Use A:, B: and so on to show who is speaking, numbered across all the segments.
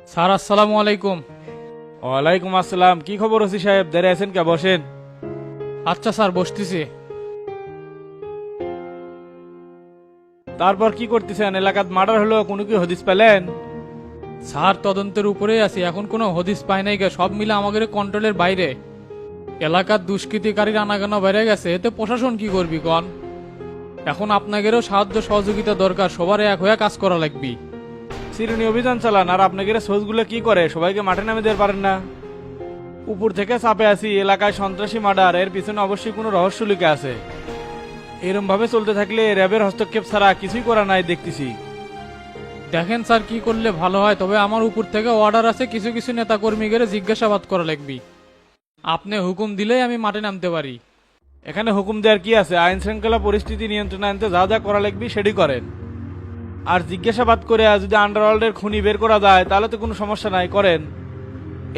A: Sir আসসালামু আলাইকুম।
B: ওয়ালাইকুম আসসালাম। কি খবর ওসি সাহেব, দাঁড়িয়ে আছেন কে? বসেন।
A: আচ্ছা স্যার বসতেছি।
B: তারপর কি করতেছেন? এলাকাত মার্ডার হলো, কোনো কি হদিস পেলেন?
A: স্যার তদন্তের উপরেই আছি, এখন কোনো হদিস পাই নাই গে, সব মিলে আমাদের কন্ট্রোলের বাইরে। এলাকার দুষ্কৃতিকারীর আনাগানা বেড়ে গেছে, এতে প্রশাসন কি করবি কন? এখন আপনাদেরও সাহায্য সহযোগিতা দরকার, সবার এক হয়ে কাজ করা লাগবে।
B: চিরুনি অভিযান চালান, আর আপনাদের সোর্সগুলো কি করে? সবাইকে মাঠে নামে দিতে পারেন না? উপর থেকে চাপে আছি, এলাকায় সন্ত্রাসী মার্ডার, এর পিছনে অবশ্যই কোনো রহস্য লুকে আছে। এরম ভাবে চলতে থাকলে র্যাবের হস্তক্ষেপ ছাড়া কিছুই করা নাই দেখতেছি।
A: দেখেন স্যার কি করলে ভালো হয়, তবে আমার উপর থেকে অর্ডার আছে, কিছু কিছু নেতা কর্মীদের জিজ্ঞাসাবাদ করা লাগবে। আপনি হুকুম দিলেই আমি মাঠে নামতে পারি।
B: এখানে হুকুম দেওয়ার কি আছে? আইন শৃঙ্খলা পরিস্থিতি নিয়ন্ত্রণে আনতে যা যা করা লাগবে সেটি করেন। আর জিজ্ঞাসাবাদ করে যদি আন্ডারওয়ার্ল্ডের খুনি বের করা যায় তাহলে তো কোনো সমস্যা নাই, করেন।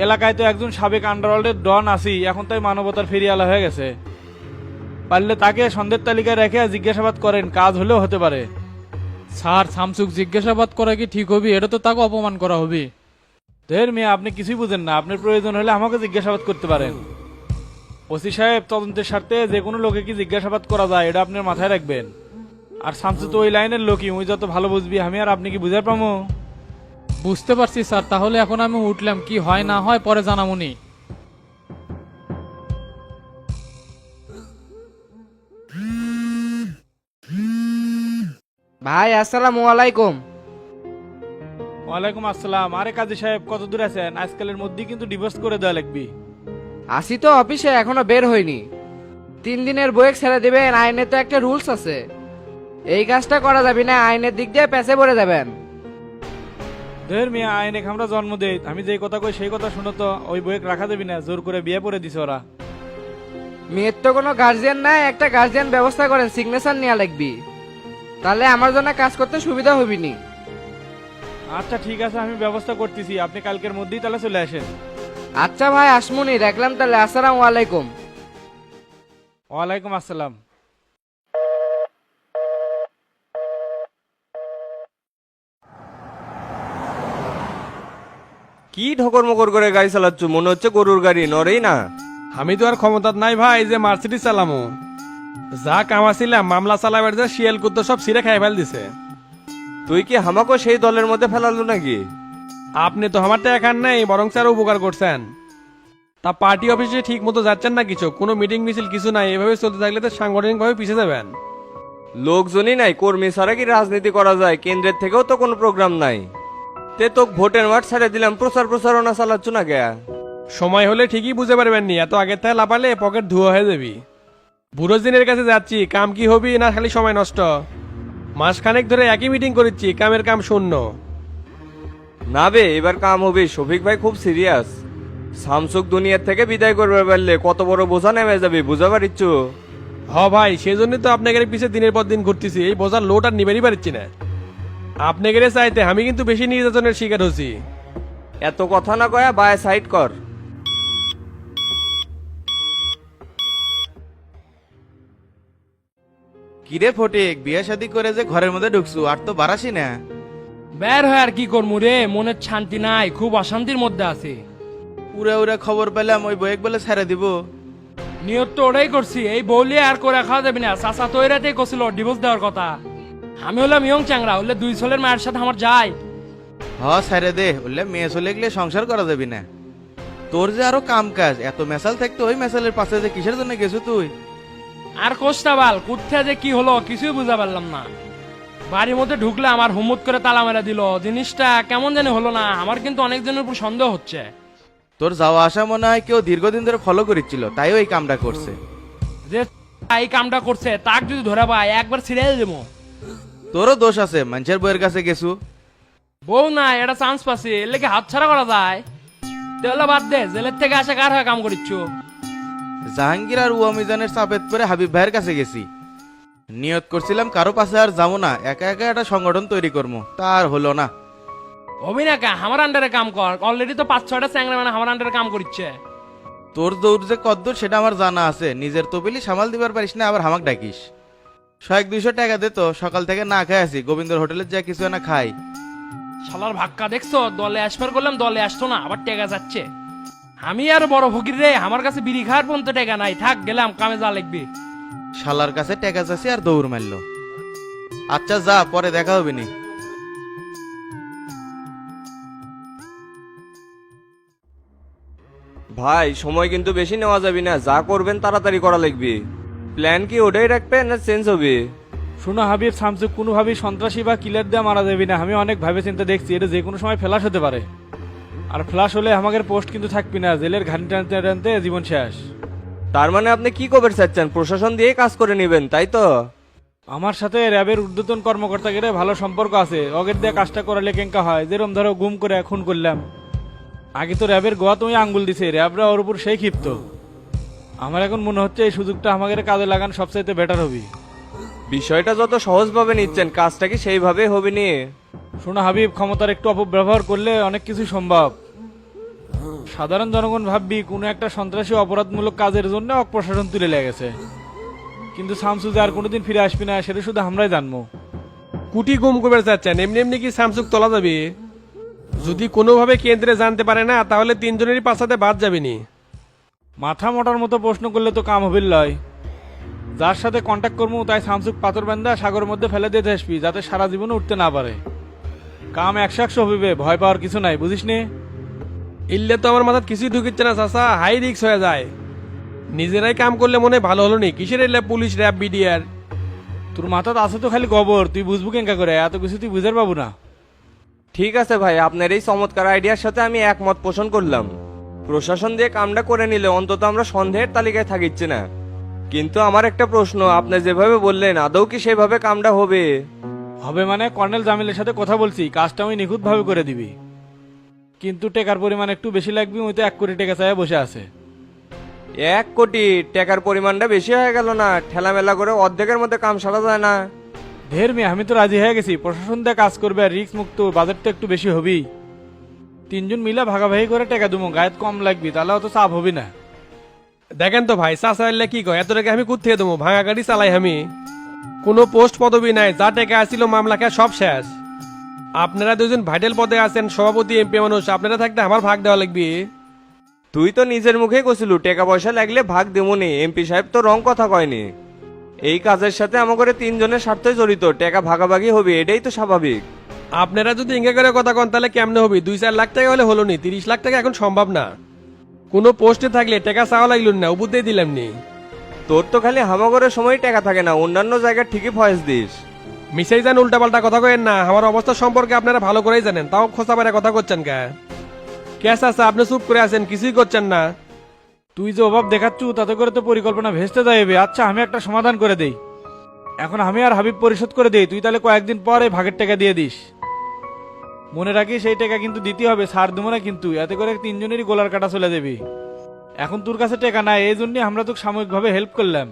B: এলাকায় তো একজন সাবেক আন্ডারওয়ার্ল্ডের ডন আসি, এখন তাই মানবতার ফেরিয়ালা হয়ে গেছে। পারলে তাকে সন্দেহের তালিকায় রেখে জিজ্ঞাসাবাদ করেন, কাজ হলেও হতে পারে।
A: স্যার শামসুক জিজ্ঞাসাবাদ করা কি ঠিক হবে? এটা তো তাকে অপমান করা হবে।
B: ধের মিয়া, আপনি কিছুই বুঝেন না। আপনার প্রয়োজন হলে আমাকে জিজ্ঞাসাবাদ করতে পারেন। ওসি সাহেব, তদন্তের স্বার্থে যে কোনো লোকে কি জিজ্ঞাসাবাদ করা যায় এটা আপনার মাথায় রাখবেন। আর শামসু তো ওই লাইনের লোকই, ওই যত ভালো বুঝবি। আমি আর আপনি কি বুঝার পামো?
A: বুঝতে পারছি স্যার, তাহলে এখন আমি উঠলাম, কি হয় না হয় পরে জানামুনি।
C: ভাই আসসালামু আলাইকুম।
B: ওয়ালাইকুম আসসালাম। আরে কাজী সাহেব, কত দূর আছেন? আজকালের মধ্যেই কিন্তু ডিভোর্স করে দেওয়া লাগবে।
C: আসি তো অফিসে, এখনো বের হয়নি। 3 দিনের বইয়ে ছেড়ে দিবেন, আইনে তো একটা রুলস আছে। এই কাজটা করা যাবে না, আইনের দিক দিয়ে পেছে পড়ে যাবেন।
B: ধের মিয়া, আইনে আমরা জন্ম দেই, আমি যেই কথা কই সেই কথা শুনো তো। ওই বইয়ে রাখা দেবি না, জোর করে বিয়ে পড়ে দিছে ওরা।
C: মেয়ের তো কোনো গার্জিয়ান নাই, একটা গার্জিয়ান ব্যবস্থা করেন, সিগনেচার নেওয়া লাগবি। তাহলে আমার জন্য কাজ করতে সুবিধা হবিনি।
B: আচ্ছা ঠিক আছে, আমি ব্যবস্থা করতেছি। আপনি কালকের মধ্যেই তাহলে চলে আসেন।
C: আচ্ছা ভাই আসমুনি, রাখলাম তাহলে, আসসালামু আলাইকুম।
B: ওয়ালাইকুম আসসালাম।
D: কি ঠকর মকর করে গাড়ি চালাচ্ছ? মনে হচ্ছে গরুর গাড়ি, নড়েই না।
E: আমি তো আর ক্ষমতার নাই ভাই যে মার্সিডিজ চালামো। যা কামাছিলাম মামলা চালাবার যে শিয়াল কুত্তো সব সিরে খাই ফেল দিছে।
D: তুই কি হামাকো সেই দলের মধ্যে ফেলালো নাকি?
E: আপনি তো আমার এখান নেই, বরং স্যার উপকার করছেন। তা পার্টি অফিসে ঠিক মতো যাচ্ছেন না? কিছু কোনো মিটিং মিছিল কিছু নাই, এভাবে চলতে থাকলে তো সাংগঠনিকভাবে পিছিয়ে যাবেন।
D: লোকজনই নাই, কর্মী ছাড়া কি রাজনীতি করা যায়? কেন্দ্রের থেকেও তো কোনো প্রোগ্রাম নাই। তে তো ভোটের মাঠ ছেড়ে দিলাম, প্রচারণা চালাচ্ছ না কে?
E: সময় হলে ঠিকই বুঝে পারবেন নি, এত আগের থেকে লাপালে পকেট ধুয়া হয়ে যাবি। বুড়ো দিনের কাছে যাচ্ছি, কাম কি হবি না খালি সময় নষ্ট? মাসখানেক ধরে একই মিটিং করেছি, কামের কাম শূন্য।
D: না বে, এবার কাম হবে। শফিক ভাই খুব সিরিয়াস। সামসুক দুনিয়ার থেকে বিদায় করবে পারলে কত বড় বোঝা নেমে যাবে, বুঝা পারিচ্ছ?
E: হ ভাই, সেই জন্যই তো আপনাকে পিছে দিনের পর দিন ঘুরতেছি, এই বোঝার লোড আর নিবেরই পারছি না। আপনাকে চাইতে আমি কিন্তু বেশি নির্যাতনের শিকার হচ্ছি।
D: এত কথা না কয়া বায় সাইড কর।
F: কিরে ফটিক, বিয়ে শাদী করে যে ঘরের মধ্যে ঢুকছু, আর তো বারাসি না।
G: বের হয় আর কি করবো রে, মনের শান্তি নাই, খুব অশান্তির মধ্যে আছে।
F: উড়ে উড়ে খবর পেলাম ওই বয়েক বলে ছেড়ে দিব।
G: নিয়ত তো ওটাই করছি, এই বউলি আর করে খাওয়া যাবে না। চাচা তো এরাতেই করছিল ডিভোর্স দেওয়ার কথা। আমি হলাম ইয়ং চ্যাংরা, হলে 2 ছেলের মায়ের সাথে আমার যায়।
F: ছেড়ে দে, বললে মেয়ে চলে গেলে সংসার করা যাবি না। তোর যে আরো কাম কাজ, এত মেসাল থাকতো, ওই মেসালের পাশে যে কিসের জন্য গেছো তুই?
G: আর কোষ্টা বাল কুত্থা যে কি হলো কিছুই বুঝা পারলাম না। বাড়ির মধ্যে ঢুকলে আমার হুমুত করে তালা মেরা দিল, জিনিসটা কেমন জানি হলো না। আমার কিন্তু অনেকজনের উপর সন্দেহ হচ্ছে।
F: তোর যাওয়া আসা মনে হয় কেউ দীর্ঘদিন ধরে ফলো করেছিল, তাই ওই কামটা করছে।
G: যে এই কামটা করছে তাক যদি ধরে পায় একবার ছিড়ে দেবো।
F: তোরও দোষ আছে, মানুষের বইয়ের কাছে গেছু।
G: বউ না, এটা চান্স পাচ্ছি, এর লেগে হাত ছাড়া করা যায়? তাহলে বাদ দে, জেলের থেকে আসে কার হয়ে কাম করিচ্ছ?
F: জাহাঙ্গীর আর উমিজানের চাপেত করে হাবিব ভাইয়ের কাছে গেছি। নিয়ত করছিলাম কারো পাশে আর যাবো না, একা একা একটা সংগঠন তৈরি করবো, তার হলো না।
G: অভিনাকা আমার আন্ডারে কাম কর, অলরেডি তো 5-6টা চ্যাংরা মানে আমার আন্ডারে কাম করছে।
F: তোর দৌড় যে কদ্দূর সেটা আমার জানা আছে। নিজের তবিলি সামাল দিবার পারিস না, আবার হামাক ডাকিস। 100-200 টাকা দে তো, সকাল থেকে না খাই আছি, গোবিন্দর হোটেলে যা কিছু না খাই।
G: শালার ভাক্কা দেখছো, দলে আসবার করলাম দলে আসতো না, আবার টেকা যাচ্ছে। আমি আর বড় ফকির রে, আমার কাছে বিড়ি খাওয়ার পর্যন্ত টেকা নাই, থাক গেলাম, কামে যা লাগবে।
F: শালার কাছে টেকা চাষি আর দৌড় মারলো। আচ্ছা যা, পরে দেখা হবে নি।
D: ভাই সময় কিন্তু বেশি নেওয়া যাবে না, যা করবেন তাড়াতাড়ি করা লাগবে। প্ল্যান কি ওটাই রাখবেন না চেঞ্জ হবে?
B: শোনো হাবিব, শামসুক কোনোভাবেই সন্ত্রাসী বা কিলার দিয়ে মারা যাবে না। আমি অনেক ভাবে চিন্তা দেখছি, এটা যে কোনো সময় ফ্ল্যাশ হতে পারে। আর ফ্ল্যাশ হলে আমাদের পোস্ট কিন্তু থাকবি না, জেলের ঘানি টানতে টানতে জীবন শেষ।
D: তার মানে আপনি কি কবে চাচ্ছেন? প্রশাসন দিয়ে কাজ করে নেবেন তাই তো?
B: আমার সাথে র্যাবের ঊর্ধ্বতন কর্মকর্তাকে ভালো সম্পর্ক আছে, অগের দিয়ে কাজটা করালে কেঙ্কা হয়। যেরকম ধরো গুম করে খুন করলাম, আগে তো র্যাবের গোয়া তুমি আঙ্গুল দিছে, র্যাবরা ওর উপর সেই ক্ষিপ্ত। আমার এখন মনে হচ্ছে এই সুযোগটা আমাদের কাজে লাগান সবচাইতে বেটার হবে।
D: বিষয়টা যত সহজভাবে নিচ্ছেন, কাজটা কি সেইভাবে হবে নি?
B: শোনো হাবিব, ক্ষমতার একটু অপব্যবহার করলে অনেক কিছু সম্ভব। সাধারণ জনগণ ভাববি কোনো একটা সন্ত্রাসী অপরাধমূলক কাজের জন্য প্রশাসন তুলে লেগেছে, কিন্তু শামসু যে আর কোনোদিন ফিরে আসবি না সেটা শুধু আমরাই জানবো।
E: কুটি গুম করবে চাচ্ছেন, এমনি এমনি কি শামসুক তোলা যাবে? যদি কোনোভাবে কেন্দ্রে জানতে পারে না, তাহলে তিনজনেরই পাশাতে বাদ যাবে নি।
B: মাথা মোটার মতো প্রশ্ন করলে তো কাম হবে লয়। যার সাথে কন্ট্যাক্ট করবো তাই শামসুক পাথর বান্ধা সাগরের মধ্যে ফেলে দিতে আসবি, যাতে সারা জীবনে উঠতে না পারে। কাম 100 হবিবে, ভয় পাওয়ার কিছু নাই, বুঝিস নে?
E: ইল্লে তো আমার মাথায় কিছুই ঢুকিচ্ছে না চাচা, হাই রিক্স হয়ে যায়। নিজেরাই কাম করলে মনে হয় ভালো হলো নি, কিসের এলে পুলিশ র্যাব বিডিআর।
B: তোর মাথাতে আছে তো খালি গোবর, তুই বুঝবো কেঙ্কা করে? এত কিছু তুই বুঝার পাবো না।
D: ঠিক আছে ভাই, আপনার এই চমৎকার আইডিয়ার সাথে আমি একমত পোষণ করলাম। প্রশাসন দিয়ে কামটা করে নিলে অন্তত আমরা সন্দেহের তালিকায় থাকিচ্ছি না। কিন্তু আমার একটা প্রশ্ন, আপনি যেভাবে বললেন আদৌ কি সেভাবে কামটা হবে?
B: হবে মানে কর্নেল জামিলের সাথে কথা বলছি, কাজটা আমি নিখুঁতভাবে করে দিবি। কিন্তু টাকার পরিমাণ একটু বেশি লাগবে, ওই তো 1 কোটি টাকা চাই বসে আছে।
D: 1 কোটি টাকার পরিমাণটা বেশি হয়ে গেল না? ঠেলামেলা করে অর্ধেকের মধ্যে কাম সারা যায় না?
B: ঢের মেয়ে, আমি তো রাজি হয়ে গেছি। প্রশাসন দিয়ে কাজ করবে আর রিস্ক মুক্ত, বাজেট তো একটু বেশি হবেই। 3 জন মিলা ভাগাভাগি করে টাকা দেবো, গায়েত কম লাগবে, তাহলে অত চাপ হবে না।
E: দেখেন তো ভাই, চাচা এলে কি কয়, এত টাকা আমি কোথা থেকে দেবো? ভাঙা গাড়ি চালাই আমি, কোনো পোস্ট পদবি নাই, যা টাকা আসছিল মামলা খেয়ে সব শেষ। আপনারা দুজন ভাইটাল পদে আছেন, সভাপতি এমপি মানুষ, আপনারা থাকতে আমার ভাগ দেওয়া লাগবে।
D: তুই তো নিজের মুখে কছিলু টাকা পয়সা লাগলে ভাগ দেবনি, এমপি সাহেব তো রং কথা কয়নি। এই কাজের সাথে আমাদের 3 জনের স্বার্থই জড়িত, টাকা ভাগাভাগি হবে, এটাই তো স্বাভাবিক।
E: আপনারা যদি ইঙ্গা করে কথা কন তাহলে কেমনে হবে? 2-4 লাখ টাকা হলে হলো নি, 30 লাখ টাকা এখন সম্ভব না। কোনো পোস্টে থাকলে টাকা চাওয়া লাগলো না, উবুদ্দেই দিলাম নি।
D: তোর তো খালি হামাগরের সময় টাকা থাকে না, অন্যান্য জায়গায় ঠিকই ফয়েস দিস।
E: মিশাই যান, উল্টাপাল্টা কথা কয়েন না। আমার অবস্থা সম্পর্কে আপনারা ভালো করেই জানেন, তাও খোঁচা বেড়া কথা করছেন কে? ক্যাশ আছে, আপনি চুপ করে আছেন, কিছুই করছেন না।
B: তুই যে অভাব দেখাচ্ছু তাতে করে তো পরিকল্পনা ভেস্তে যাবে। আচ্ছা আমি একটা সমাধান করে দেই, এখন আমি আর হাবিব পরিশোধ করে দেই, তুই তাহলে কয়েকদিন পরে ভাগের টাকা দিয়ে দিস। মনে রাখিস সেই টাকা কিন্তু দিতে হবে, ছাড় দেবো না কিন্তু, এতে করে 3 জনেরই গোলার কাটা চলে যাবে। এখন তোর কাছে টাকা নাই, এই জন্য আমরা তোকে সাময়িকভাবে হেল্প করলাম।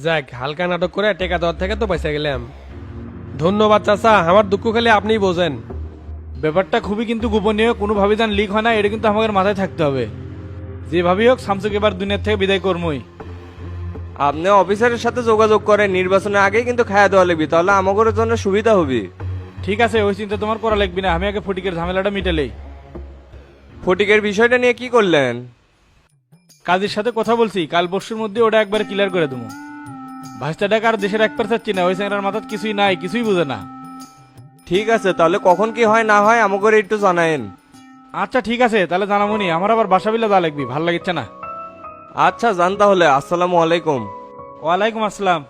E: যাক, হালকা নাটক করে টাকা দেওয়ার থেকে তো পয়সা গেলাম। ধন্যবাদ চাচা, আমার দুঃখ খালি আপনিই বোঝেন।
B: ব্যাপারটা খুবই কিন্তু গোপনীয়, কোনোভাবে যেন লিক হয় না, এটা কিন্তু আমাদের মাথায় থাকতে হবে। যেভাবেই হোক শামসুক এবার দুনিয়ার থেকে বিদায় করমই।
D: আপনি অফিসারের সাথে যোগাযোগ করেন, নির্বাচনের আগেই কিন্তু খাওয়া দেওয়া লাগবে, তাহলে আমাদের জন্য সুবিধা হবে।
B: ঠিক আছে, ওই চিন্তা তোমার করা লাগবে না, আমি আগে ফটিকের ঝামেলাটা মিটালেই।
D: ফটিকের বিষয়টা নিয়ে কি করলেন?
B: কাজের সাথে কথা বলছি, কাল পরশুর মধ্যে ওটা একবার ক্লিয়ার করে দেবো। ভাষাটাকে আর দেশের 1% চাচ্ছি না, ওই স্যাংরার মাথার কিছুই নাই, কিছুই বুঝে না।
D: ঠিক আছে, তাহলে কখন কি হয় না হয় আমাকে একটু জানায়েন।
B: আচ্ছা ঠিক আছে, তাহলে জানাবনি। আমার আবার বাসা বিলা যা লাগবে, ভাল লাগিচ্ছে না।
D: আচ্ছা জান, তাহলে আসসালামু আলাইকুম।
B: ওয়ালাইকুম আসসালাম।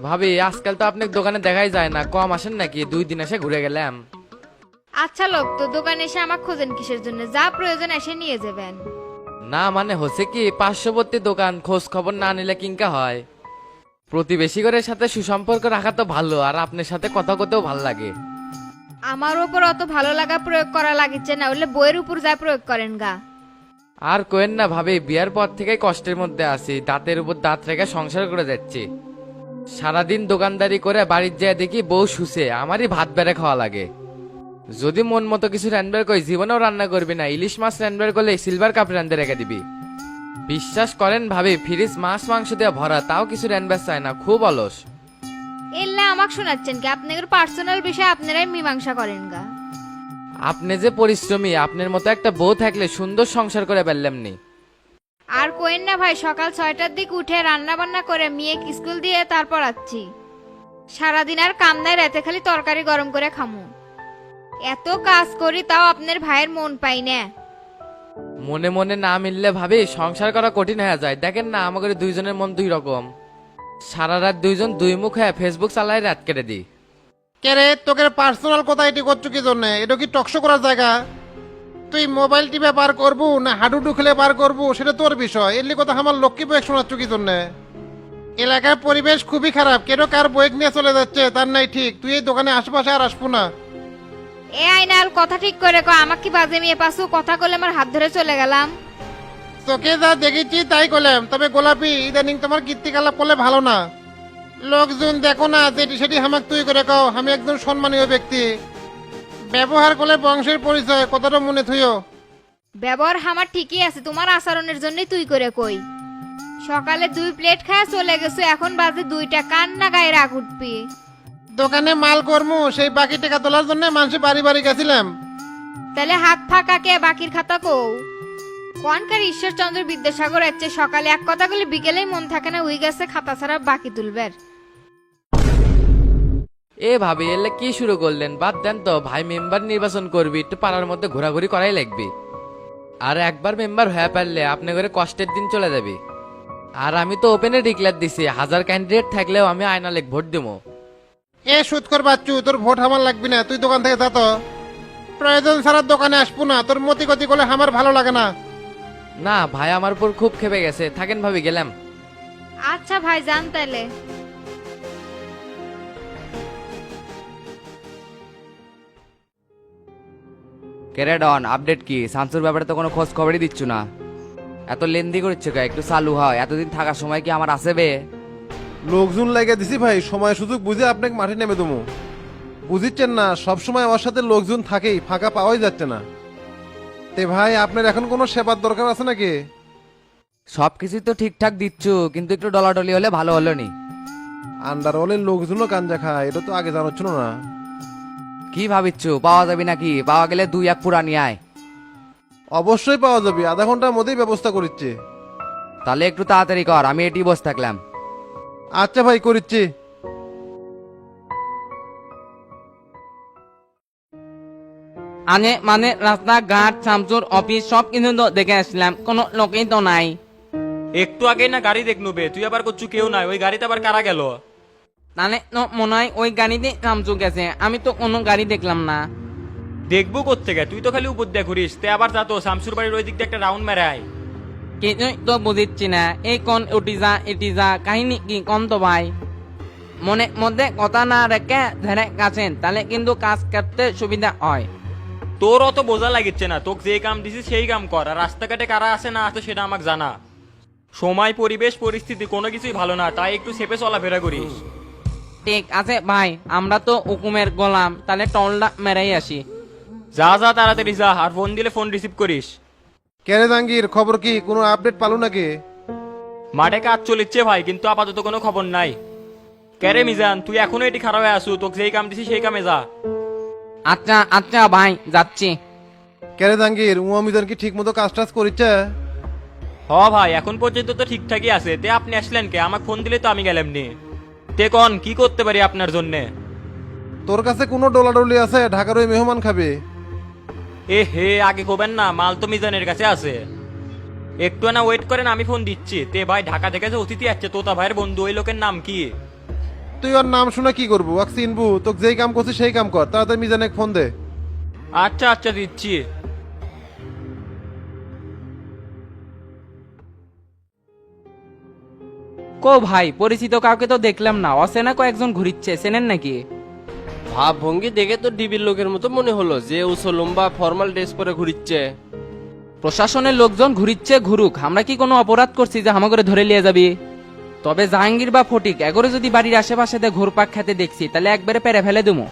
C: ভাবি আজকাল তো আপনার দোকানে দেখাই যায় না, কম আসেন নাকি? 2 দিন এসে ঘুরে গেলাম।
H: আচ্ছা লোক তো দোকানে এসে আমার খোঁজেন কিসের জন্য? যা প্রয়োজন এসে নিয়ে যাবেন।
C: না মানে হচ্ছে কি, পার্শ্ববর্তী দোকান, খোঁজ খবর না নিলে কিংকা হয়? প্রতিবেশী ঘরের সাথে সুসম্পর্ক রাখা তো ভালো, আর আপনার সাথে কথা কতেও ভালো লাগে।
H: আমার উপর অত ভালো লাগা প্রয়োগ করা লাগিচ্ছে না, হলে বইয়ের উপর যা প্রয়োগ করেন গা।
C: আর কোয়েন না ভাবি, বিয়ার পর থেকে কষ্টের মধ্যে আছি, দাঁতের উপর দাঁত রেখে সংসার করে যাচ্ছি। সারাদিন দোকানদারি করে বাড়ির যায় দেখি বউ শুষে, আমারই ভাত বেড়ে খাওয়া লাগে। যদি মন মতো কিছু রান্নার কই, জীবনেও রান্না করবি না। ইলিশ মাছ রান্নার করলে সিলভার কাপ রান্ধে রেখে দিবি। বিশ্বাস করেন ভাবি, ফ্রিজ মাছ মাংস দিয়ে ভরা, তাও কিছু রান্নার চায় না, খুব অলস।
H: আমাকে শোনাচ্ছেন কি? আপনাদের পার্সোনাল বিষয় আপনারাই মীমাংসা করেন গা।
C: আপনি যে পরিশ্রমী, আপনার মতো একটা বউ থাকলে সুন্দর সংসার করে পারলামনি।
H: আর কোয়েন না ভাই, সকাল 6টার দিক উঠে রান্না বান্না করে মেয়ে স্কুল দিয়ে তারপর আছি। সারাদিন আর কাম নাই, রাতে খালি তরকারি গরম করে খামু। এত কাজ করি তাও আপনার ভাইয়ের মন পাই না।
C: মনে মনে না মিললে ভাবি সংসার করা কঠিন হয়ে যায়। দেখেন না আমাদের দুইজনের মন দুই রকম। সারা রাত দুইজন দুই মুখ হয়ে ফেসবুক চালাই রাত কেটে দিই।
I: কে রে, তোকে পার্সোনাল কথা এটি করছো কি জন্য? এটা কি টকশো করার জায়গা? তুই মোবাইল টিপে পার করবো না হাডুডু খেলে পার করবো সেটা তোর বিষয়। এর কথা আমার লক্ষ্মী বই শোনাচ্ছ কি জন্য? এলাকার পরিবেশ খুবই খারাপ, কেন কার বইক নিয়ে চলে যাচ্ছে তার নাই ঠিক। তুই এই দোকানে আশেপাশে আর আসবো না।
H: এ আইনাল কথা ঠিক করে কো, আমাকে কি বাজে মেয়ে পাশু কথা কলে আমার হাত ধরে চলে গেলাম।
I: তোকে যা দেখেছি তাই করলাম, তবে গোলাপি ইদানিং তোমার কীর্তিকলাপ করলে ভালো না। লোকজন দেখো না যেটি সেটি হামাক তুই করে কও। আমি একজন সম্মানীয় ব্যক্তি, ব্যবহার করলে বংশের পরিচয়, কথাটা মনে থুইও।
H: ব্যবহার আমার ঠিকই আছে, তোমার আচরণের জন্যই তুই করে কই। সকালে 2 প্লেট খায় চলে গেছো, এখন বাজে 2টা, কান্না গায়ে রাগ উঠবি।
I: দোকানে মাল কর্ম সেই বাকি টাকা তোলার জন্য মানুষের বাড়ি বাড়ি গেছিলাম।
H: তাহলে হাত ফাঁকা কে বাকির খাতা কও? কোনকার ঈশ্বরচন্দ্র বিদ্যাসাগর আছে, সকালে এক কথা বলে বিকেলেই মন থাকে না উই গেছে খাতা ছাড়া বাকি তুলবের।
C: এ ভাবি এলে কি শুরু করলেন? বাদ দেন তো ভাই, মেম্বার নির্বাচন করবি, একটু পাড়ার মধ্যে ঘোরাঘুরি করাই লাগবে। আর একবার মেম্বার হয়ে পারলে আপনি করে কষ্টের দিন চলে যাবে। আর আমি তো ওপেনে ডিক্লেয়ার দিছি, 1000 ক্যান্ডিডেট থাকলেও আমি আয়নালেক ভোট দেবো।
I: এ সুৎকর বাচ্চু, তোর ভোট আমার লাগবে না, তুই দোকান থেকে যা তো। প্রয়োজন ছাড়া দোকানে আসবো না, তোর মতি গতি করলে আমার ভালো লাগে না।
C: না ভাই, আমার উপর খুব খেপে গেছে, থাকেন ভাবি গেলাম।
H: আচ্ছা ভাই যান তাহলে।
J: কেরেডন আপডেট কি? শামসুর ব্যাপারে তো কোনো খোঁজ খবরই দিচ্ছ না। এত লেন্দি করছে কে? একটু চালু হয়। এতদিন থাকার সময় কি আমার আসে বে?
K: লোকজন লাগে দিছি ভাই, সময় সুযোগ বুঝে আপনাকে মাঠে নেমে দেবো। বুঝিচ্ছেন না, সব সময় আমার সাথে লোকজন থাকেই, ফাঁকা পাওয়াই যাচ্ছে না। তে ভাই আপনার এখন কোনো সেবার দরকার আছে নাকি?
J: সব কিছুই তো ঠিকঠাক দিচ্ছ, কিন্তু একটু ডলাডলি হলে ভালো হলো নি।
K: আন্ডারওয়ালের লোকজনও গাঞ্জা খায়, এটা তো আগে জানাচ্ছিল না।
J: কি ভাবিচ্ছ, পাওয়া যাবে নাকি? পাওয়া গেলে 2-1 পুরা নিয়ে আয়।
K: অবশ্যই পাওয়া যাবে, আধা ঘন্টার মধ্যেই ব্যবস্থা করিচ্ছে।
J: তাহলে একটু তাড়াতাড়ি কর, আমি এটি বসে থাকলাম।
K: আচ্ছা ভাই, করিচ্ছি।
L: আনে মানে রাস্তাঘাট শামসুর অফিস সব কিছু তো দেখে আসলাম, কোনো লোকই তো নাই।
B: একটু আগেই না গাড়ি দেখনুবে, তুই আবার করছু কেউ নাই, ওই গাড়িতে আবার কারা গেল?
L: তাহলে তো মনে হয় ওই গাড়িতে শামসু গেছে, আমি তো কোনো গাড়ি দেখলাম না।
B: দেখবো কোত্থেকে? তুই তো খালি উপর দিয়ে ঘুরিস। তে আবার যা তো শামসুর বাড়ির ওই দিক দিয়ে একটা রাউন্ড মেরে আয়।
L: কিছুই তো বুঝিচ্ছি না, এই কোন এটি যা কাহিনী কি কম তো ভাই। মনে মধ্যে কথা না রেখে ধরে গেছেন, তাহলে কিন্তু কাজ করতে সুবিধা হয়।
B: তোর অত বোঝা লাগিচ্ছে না, তোকে যে কাম দিছি সেই কাম কর। আর রাস্তাঘাটে কারা আছে না আছে সেটা আমাকে জানা। সময় পরিবেশ পরিস্থিতি কোনো কিছুই ভালো না, তাই একটু চেপে চলাফেরা করিস।
L: ঠিক আছে ভাই, আমরা তো হুকুমের গোলাম, তাহলে টলটা মেরাই আসি।
B: যা যা তাড়াতাড়ি যা, আর ফোন দিলে ফোন রিসিভ করিস।
K: কেরে জাঙ্গির, খবর কি? কোনো আপডেট পালো নাকি?
B: মাঠে কাজ চলিচ্ছে ভাই, কিন্তু আপাতত কোনো খবর নাই। ক্যারে মিজান, তুই এখনো এটি খারাপ হয়ে আসু, তোকে যেই কাম দিছি সেই কামে যা।
L: আচ্ছা আচ্ছা ভাই, যাচ্ছি।
K: কেরে জাঙ্গির, মিজান কি ঠিক মতো কাজ টাজ করিচ্ছে?
B: হ ভাই, এখন পর্যন্ত তো ঠিকঠাকই আছে। তে আপনি আসলেন কে? আমাকে ফোন দিলে তো আমি গেলাম নি। তে কন কি করতে পারি আপনার জন্যে?
K: তোর কাছে কোনো ডলাডলি আছে? ঢাকার ওই মেহমান খাবে।
B: এ হে, আগে কবেন না, মাল তো মিজানের কাছে আছে। একটু না ওয়েট করেন, আমি ফোন দিচ্ছি। তে ভাই, ঢাকা থেকে যে অতিথি আসছে তোতা ভাইয়ের বন্ধু, ওই লোকের নাম কি?
K: তুই ওর নাম শুনে কি করবো? ওয়াক চিনবু? তোকে যেই কাম করছিস সেই কাম কর, তাড়াতাড়ি মিজানে ফোন দে।
B: আচ্ছা আচ্ছা, দিচ্ছি।
L: কো ভাই, পরিচিত কাউকে তো দেখলাম না, অচেনা কয়েকজন ঘুরিচ্ছে, চেনেন নাকি?
M: ভাব ভঙ্গি দেখে তো ডিবির লোকের মতো মনে হলো, যে উঁচু লম্বা ফর্মাল ড্রেস পরে ঘুরিচ্ছে।
L: প্রশাসনের লোকজন ঘুরিচ্ছে, ঘুরুক, আমরা কি কোনো অপরাধ করছি যে হামা করে ধরে নিয়ে যাবি? তবে জাহাঙ্গীর বা ফটিক এগোরে যদি বাড়ির আশেপাশে ঘুরপাক খেতে দেখছি, তাহলে একবারে পেরে ফেলে দেবো।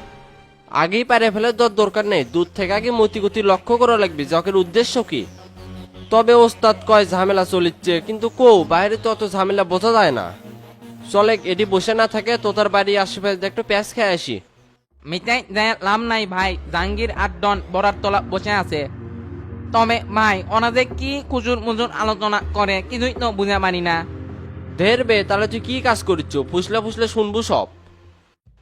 M: আগেই পারে ফেলে তোর দরকার নেই, দূর থেকে আগে মতিগতি লক্ষ্য করা লাগবে জকের উদ্দেশ্য কি। তবে ওস্তাদ কয় ঝামেলা চলিচ্ছে, কিন্তু বাইরে তো অত ঝামেলা বোঝা যায় না। চলে এটি বসে না থাকে তো তার বাড়ি আশেপাশে একটু প্যাঁচ খেয়ে আসি।
L: মিটাই যায় লাভ নাই ভাই, জাহাঙ্গীর আর ডন বরার তলা বসে আছে। তবে ভাই ওনাদের কি কুজুর মুজুর আলোচনা করে কিছুই তো বুঝে পারি না।
M: ধের বে, তাহলে তুই কি কাজ করিচ্ছ? ফুসলে ফুসলে শুনবো সব।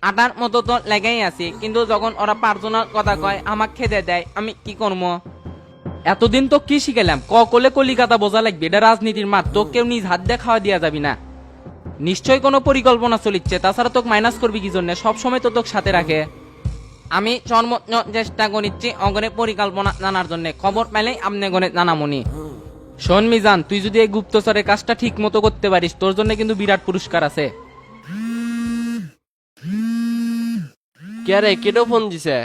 L: আটার মতো তো লেগেই আছি, কিন্তু যখন ওরা পার্সোনাল কথা কয় আমাকে খেতে দেয়, আমি কি করবো? এতদিন তো কি শিখেলাম, কলে কলিকাতা বোঝা লাগবে, এটা রাজনীতির মাঠ, তো কেউ নিজ হাত দিয়ে খাওয়া দিয়া যাবি না। নিশ্চয় কোনো পরিকল্পনা চলিচ্ছে, তাছাড়া তোকে মাইনাস করবি কি জন্য? সবসময় তো তোকে সাথে রাখে। আমি সর্বোচ্চ চেষ্টা করিচ্ছি অগরে পরিকল্পনা জানার জন্য, খবর পেলেই আপনি গনে জানামনি। শোন মিজান, তুই যদি এই গুপ্তচরের কাজটা ঠিক মতো করতে পারিস, তোর জন্য কিন্তু বিরাট পুরস্কার আছে।
M: কে রে, কেটো ফোন দিছে?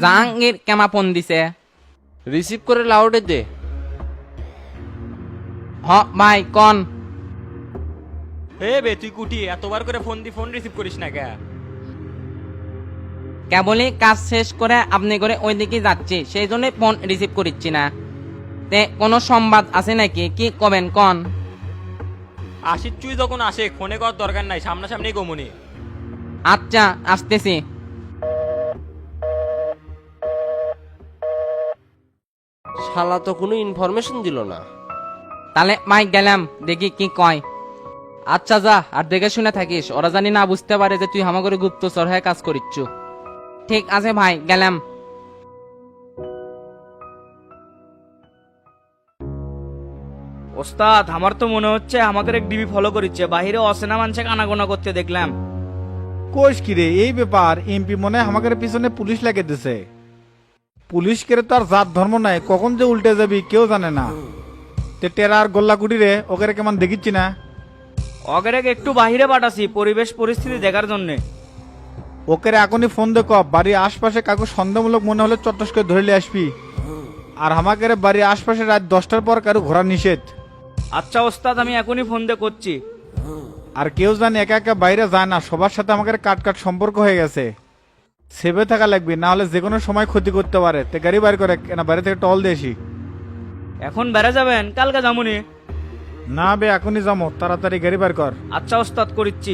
L: জাহাঙ্গীর কেমা ফোন দিছে।
M: রিসিভ করে লাউডে দে।
L: হ ভাই কন।
N: হে বে, তুই কুটি এতবার করে ফোন রিসিভ করিস না কে?
L: কেবলই কাজ শেষ করে আপনি করে ওইদিকে যাচ্ছি, সেই জন্য ফোন রিসিভ করিচ্ছি না। তে কোনো সংবাদ আছে নাকি, কি কবেন কন?
N: আশির চুই যখন আসে ফোনে করার দরকার নাই, সামনাসামনি গমনি।
L: আচ্ছা আসতেছি।
M: শালা তো কোনো ইনফরমেশন দিল না।
L: তাহলে মাই গেলাম, দেখি কি কয়। আচ্ছা যা, আর দেখে শুনে থাকিস, ওরা জানি না বুঝতে পারে যে তুই হামাগরে গুপ্তচর হয়ে কাজ করিচ্ছু। ঠিক আছে ভাই, গেলাম।
N: ওস্তাদ, আমার তো মনে হচ্ছে আমাদের এক ডিবি ফলো করিচ্ছে, বাহিরে অসেনা মানুষে আনাগোনা করতে দেখলাম।
B: কোষ কিরে এই ব্যাপার? এমপি মনে হয় আমাদের পিছনে পুলিশ লাগিয়ে দিছে। পুলিশ কেরে তো আর জাত ধর্ম নাই, কখন যে উল্টে যাবি কেউ জানে না। তে টেরা আর গোল্লাকুটি রে ওকে কেমন দেখিচ্ছি না?
N: অগের একটু বাহিরে পাঠাছি পরিবেশ পরিস্থিতি দেখার জন্য।
B: ওকে এখনই ফোন দেখো, বাড়ির আশপাশে কাকু সন্দেহমূলক মনে হলে চট্টস করে ধরে আসবি। আর আমাকে বাড়ির আশপাশে রাত 10টার পর কারো ঘোরা নিষেধ।
N: আচ্ছা ওস্তাদ, আমি এখনই ফোন দিয়ে করছি।
B: আর কেউ জানে একা একা বাইরে যায় না, সবার সাথে আমাদের কাট সম্পর্ক হয়ে গেছে। সেভে থাকা লাগবে, না হলে যে কোনো সময় ক্ষতি করতে পারে। তে গাড়ি বাইর করে না, বাইরে থেকে টল দিয়েছি।
N: এখন বেড়ে যাবেন? কালকে যামুনি।
B: না বে, এখনই যাবো, তাড়াতাড়ি গাড়ি বাইর কর।
N: আচ্ছা ওস্তাদ, করিচ্ছি।